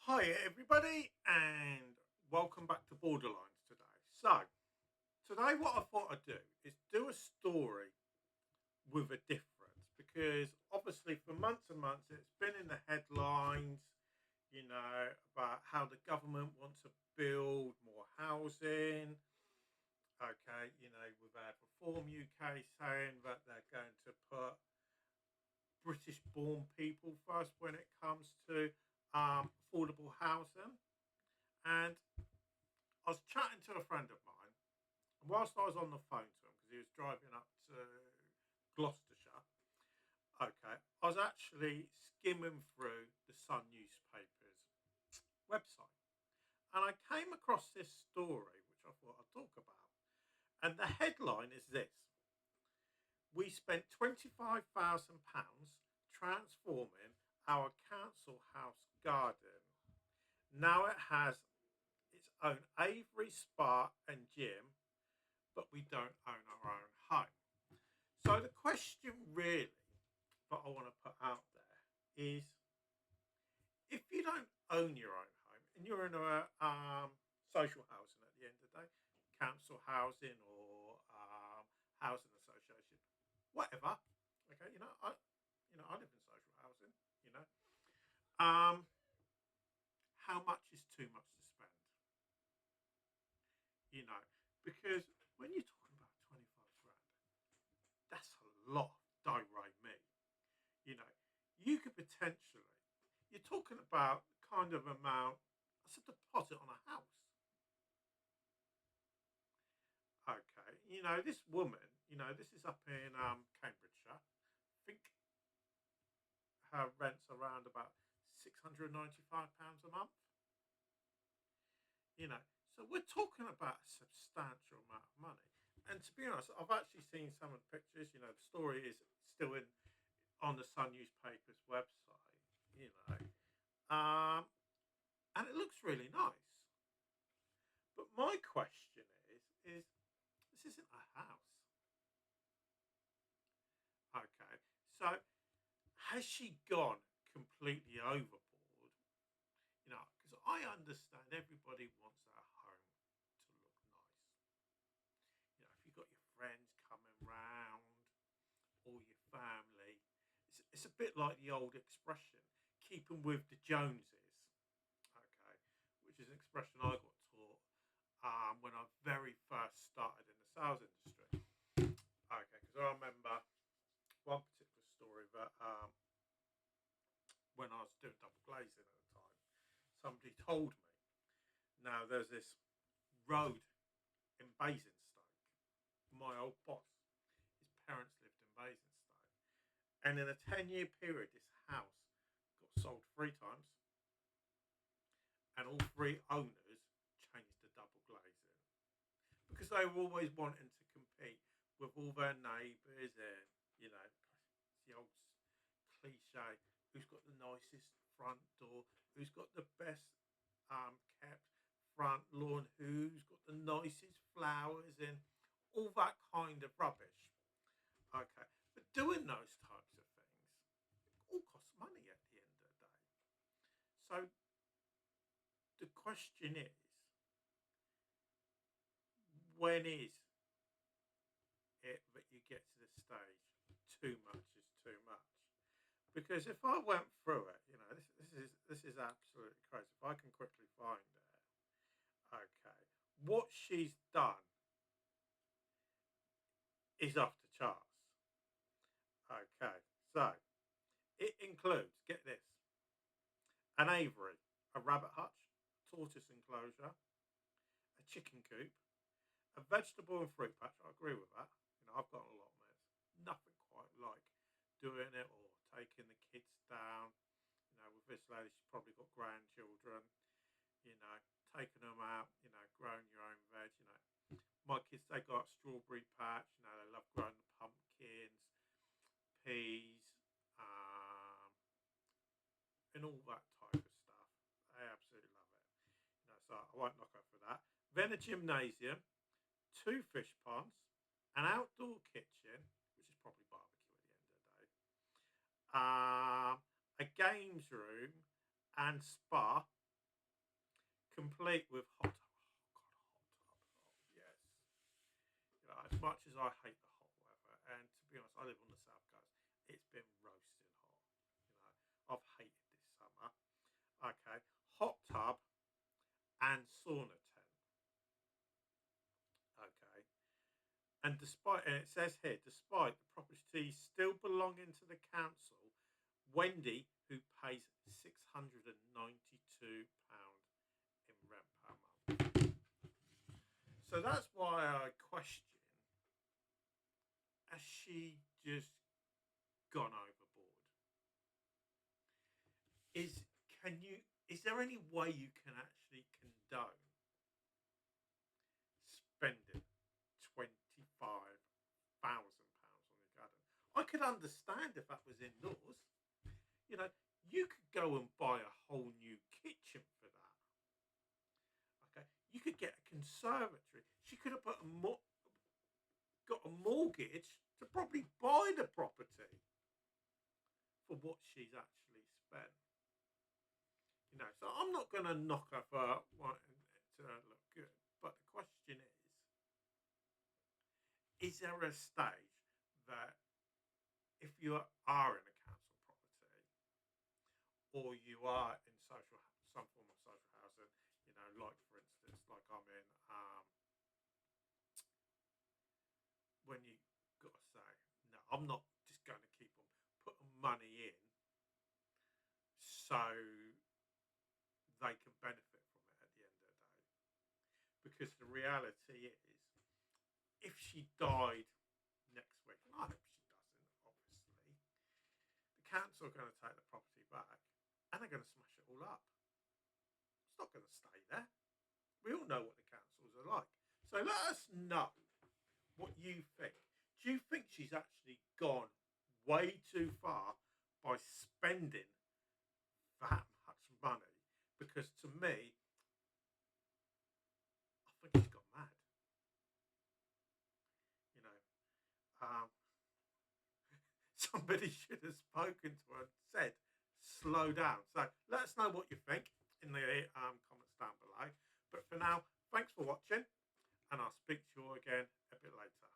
Hi, everybody, and welcome back to Borderlines today. Today, what I thought I'd do is do a story with a difference because obviously, for months and months, it's been in the headlines, about how the government wants to build more housing. Okay, we've had Reform UK saying that they're going to put British born people first when it comes to affordable housing. And I was chatting to a friend of mine, and whilst I was on the phone to him because he was driving up to Gloucestershire, okay, I was actually skimming through the Sun newspaper's website, and I came across this story which I thought I'd talk about. And the headline is this: We spent £25,000 transforming our council house garden. Now it has its own aviary spa and gym, but we don't own our own home. So the question really that I want to put out there is, if you don't own your own home and you're in a social housing at the end of the day, council housing or housing association, whatever. Okay, I live in social housing. You know, um, how much is too much to spend? You know, because when you're talking about 25 grand, that's a lot. Don't rate me. You know, you could potentially, you're talking about the kind of amount, that's a deposit on a house. Okay, this woman, this is up in Cambridgeshire. I think her rent's around about £695 a month. So we're talking about a substantial amount of money. And to be honest, I've actually seen some of the pictures. The story is still in on the Sun newspaper's website. You know, and it looks really nice. But my question is this isn't a house, okay? So has she gone completely overboard? Because I understand everybody wants their home to look nice. If you've got your friends coming round or your family, it's a bit like the old expression, keeping with the Joneses, okay, which is an expression I got taught when I very first started in the sales industry. Okay, because I remember one particular story that when I was doing double glazing at the time, somebody told me. Now there's this road in Basingstoke. My old boss, his parents lived in Basingstoke, and in a 10-year period, this house got sold 3 times, and all three owners changed to double glazing because they were always wanting to compete with all their neighbours, and it's the old cliche: who's got the nicest front door, who's got the best kept front lawn, who's got the nicest flowers, and all that kind of rubbish. Okay, but doing those types of things all costs money at the end of the day. So the question is, when is it that you get to the stage too much is too much? Because if I went through it, this is absolutely crazy. If I can quickly find it, okay, what she's done is off the charts. Okay, so it includes, get this, an aviary, a rabbit hutch, tortoise enclosure, a chicken coop, a vegetable and fruit patch. I agree with that. I've got a lot of this. Nothing quite like doing it or taking the kids down. With this lady, she's probably got grandchildren. You know, taking them out. Growing your own veg. My kids, they got a strawberry patch. They love growing the pumpkins, peas, and all that type of stuff. They absolutely love it. So I won't knock her for that. Then a gymnasium, 2 fish ponds, an outdoor kitchen, which is probably barbecue at the end of the day, a games room and spa. complete with hot tub. Oh God, a hot tub. Oh yes. You know, as much as I hate the hot weather, and to be honest, I live on the south coast. It's been roasting hot. You know, I've hated this summer. Okay, hot tub and sauna tent. Okay, and it says here, despite the property still belonging to the council, Wendy, who pays £692 in rent per month. So that's why I question: has she just gone overboard? Is can you? Is there any way you can actually condone spending £25,000 on your garden? I could understand if that was indoors. You know, you could go and buy a whole new kitchen for that. Okay, you could get a conservatory. She could have got a mortgage to probably buy the property for what she's actually spent. You know, so I'm not going to knock her for wanting it to look good, but the question is there a stage that if you are in a council property or you are in some form of social housing, you know, like for instance, like I'm in, when you got to say, no, I'm not just going to keep on putting money in so they can benefit from it at the end of the day. Because the reality is, if she died next week, and I hope she doesn't, obviously, the council are going to take the property back and they're going to smash it all up. It's not going to stay there. We all know what the councils are like. So let us know what you think. Do you think she's actually gone way too far by spending that much money? Because to me, I think she's gone mad. You know, somebody should have spoken to her and said, slow down. So let us know what you think in the comments down below. But for now, thanks for watching, and I'll speak to you all again a bit later.